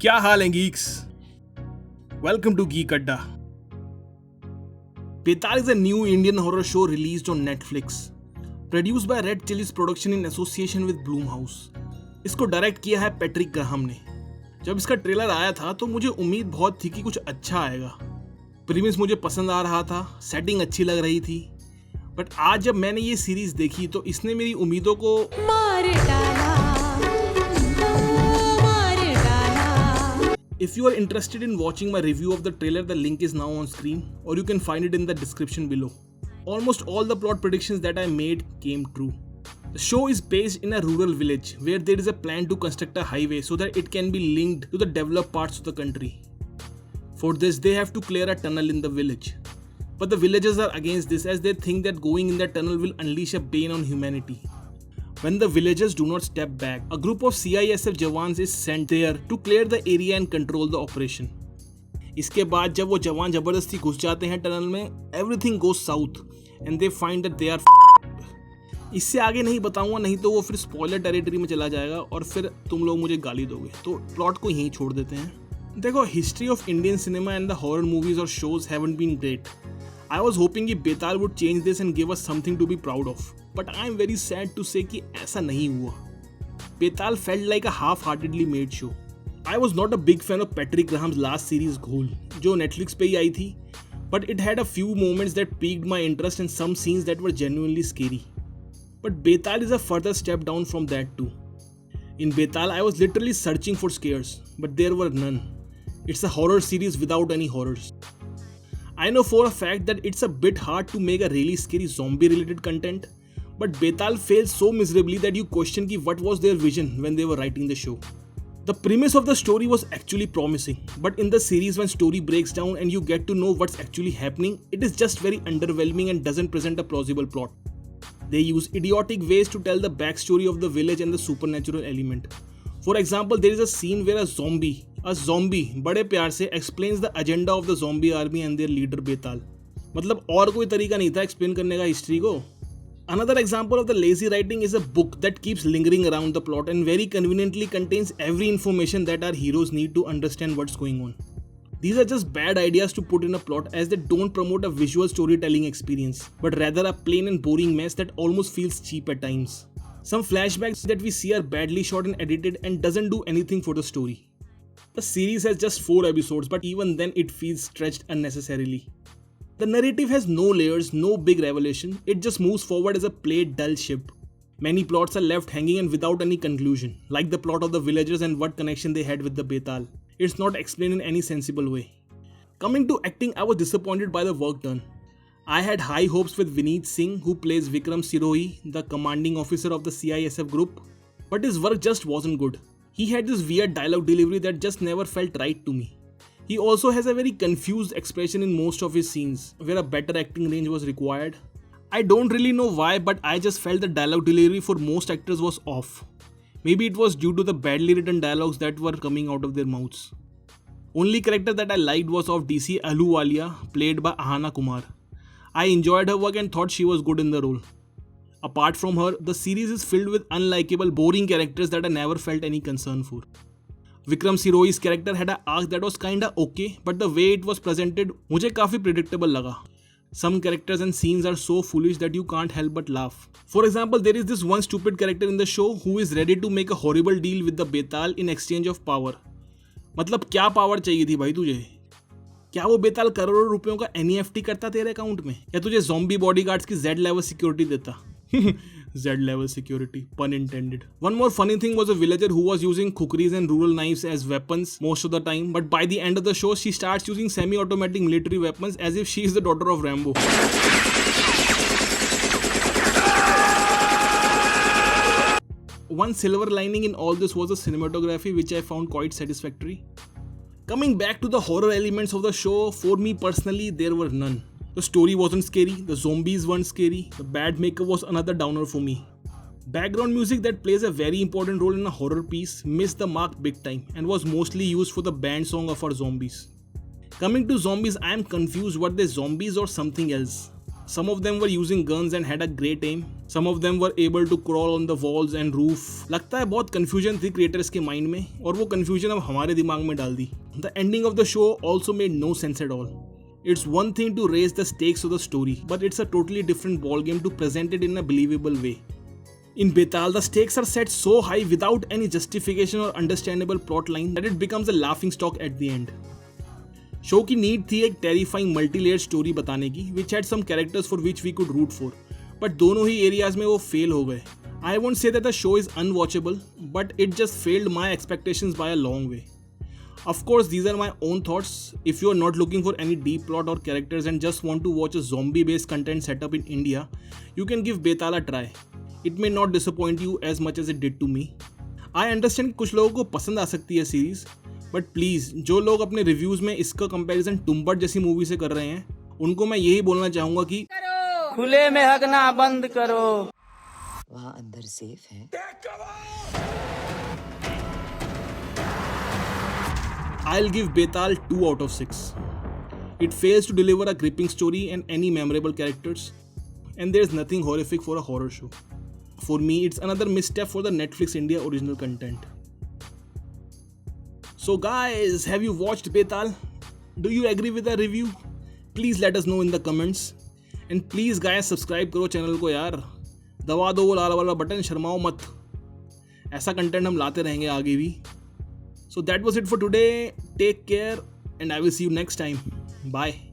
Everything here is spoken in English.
क्या हाल है geeks? Welcome to Geek Adda. Betal is a new Indian horror show released on Netflix. Produced by Red Chillies Production in association with Blumhouse. इसको direct किया है Patrick Graham ने. जब इसका trailer आया था तो मुझे उम्मीद बहुत थी कि कुछ अच्छा आएगा. प्रीमिस मुझे पसंद आ रहा था, सेटिंग अच्छी लग रही थी. बट आज जब मैंने ये सीरीज देखी तो इसने मेरी उम्मीदों को मार डाला. If you are interested in watching my review of the trailer, the link is now on screen or you can find it in the description below. Almost all the plot predictions that I made came true. The show is based in a rural village where there is a plan to construct a highway so that it can be linked to the developed parts of the country. For this, they have to clear a tunnel in the village. But the villagers are against this as they think that going in that tunnel will unleash a bane on humanity. When the villagers do not step back, a group of CISF jawans is sent there to clear the area and control the operation. इसके बाद जब वो जवान जबरदस्ती घुस जाते हैं tunnel में, everything goes south and they find that they are इससे आगे नहीं बताऊंगा, नहीं तो वो फिर स्पॉइलर टेरिटरी में चला जाएगा और फिर तुम लोग मुझे गाली दोगे. तो प्लॉट को यहीं छोड़ देते हैं. देखो, history of Indian cinema and the horror movies और shows haven't been great. I was hoping कि बेताल would change this and give us something to be proud of. But I am very sad to say कि ऐसा नहीं हुआ. बेताल felt like a half-heartedly made show. I was not a big fan of Patrick Graham's last series Ghoul, जो Netflix पे ही आई थी. But it had a few moments that piqued my interest and some scenes that were genuinely scary. But Betal is a further step down from that too. In Betal, I was literally searching for scares, but there were none. It's a horror series without any horrors. I know for a fact that it's a bit hard to make a really scary zombie-related content, but Betal fails so miserably that you question ki what was their vision when they were writing the show. The premise of the story was actually promising, but in the series when story breaks down and you get to know what's actually happening, it is just very underwhelming and doesn't present a plausible plot. They use idiotic ways to tell the backstory of the village and the supernatural element. For example, there is a scene where a zombie बड़े प्यार से explains the agenda of the zombie army and their leader Betal. मतलब और कोई तरीका नहीं था explain करने का हिस्ट्री को. Another example of the lazy writing is a book that keeps lingering around the plot and very conveniently contains every information that our heroes need to understand what's going on. These are just bad ideas to put in a plot as they don't promote a visual storytelling experience, but rather a plain and boring mess that almost feels cheap at times. Some flashbacks that we see are badly shot and edited and doesn't do anything for the story. The series has just 4 episodes, but even then it feels stretched unnecessarily. The narrative has no layers, no big revelation, it just moves forward as a played dull ship. Many plots are left hanging and without any conclusion, like the plot of the villagers and what connection they had with the Betal. It's not explained in any sensible way. Coming to acting, I was disappointed by the work done. I had high hopes with Vineet Singh, who plays Vikram Sirohi, the commanding officer of the CISF group, but his work just wasn't good. He had this weird dialogue delivery that just never felt right to me. He also has a very confused expression in most of his scenes, where a better acting range was required. I don't really know why, but I just felt the dialogue delivery for most actors was off. Maybe it was due to the badly written dialogues that were coming out of their mouths. Only character that I liked was of DC Ahluwalia, played by Ahana Kumar. I enjoyed her work and thought she was good in the role. Apart from her, the series is filled with unlikable, boring characters that I never felt any concern for. Vikram Sirohi's character had an arc that was kinda okay, but the way it was presented, मुझे काफी predictable लगा. Some characters and scenes are so foolish that you can't help but laugh. For example, there is this one stupid character in the show who is ready to make a horrible deal with the Betal in exchange of power. मतलब क्या power चाहिए थी भाई तुझे? क्या वो बेताल करोड़ों रुपयों का NEFT करता तेरे अकाउंट में, या तुझे ज़ॉम्बी बॉडीगार्ड्स की Z level security देता? Z level security, pun intended. One more funny thing was a villager who was using kukris and rural knives as weapons most of the time, but by the end of the show she starts using semi-automatic military weapons as if she is the daughter of Rambo. One silver lining in all this was the cinematography, which I found quite satisfactory. Coming back to the horror elements of the show, for me personally, there were none. The story wasn't scary, the zombies weren't scary, the bad makeup was another downer for me. Background music that plays a very important role in a horror piece missed the mark big time and was mostly used for the band song of our zombies. Coming to zombies, I am confused, were they zombies or something else? Some of them were using guns and had a great aim. Some of them were able to crawl on the walls and roof. लगता है बहुत confusion थी creators के mind में और वो confusion अब हमारे दिमाग में डाल दी. The ending of the show also made no sense at all. It's one thing to raise the stakes of the story, but it's a totally different ballgame to present it in a believable way. In Betal, the stakes are set so high without any justification or understandable plot line that it becomes a laughing stock at the end. Show की need थी एक terrifying multi-layered story बताने की, which had some characters for which we could root for. But दोनों ही areas में वो fail हो गए. I won't say that the show is unwatchable, but it just failed my expectations by a long way. Of course, these are my own thoughts. If you are not looking for any deep plot or characters and just want to watch a zombie-based content setup in India, you can give Betal a try. It may not disappoint you as much as it did to me. I understand कि कुछ लोगों को पसंद आ सकती है series, but please जो लोग अपने रिव्यूज़ में इसका कंपैरिजन तुम्बड़ जैसी मूवी से कर रहे हैं, उनको मैं यही बोलना चाहूँगा कि खुले में हगना बंद करो. वहाँ अंदर सेफ है. I'll give Betal 2 out of 6. It fails to deliver a gripping story and any memorable characters, and there's nothing horrific for a horror show. For me, it's another misstep for the Netflix India original content. So guys, have you watched Betal? Do you agree with the review? Please let us know in the comments. And please guys, subscribe करो channel को यार. दबा दो वो लाल वाला button, शर्माओ मत. ऐसा content हम लाते रहेंगे आगे भी. So that was it for today. Take care and I will see you next time. Bye.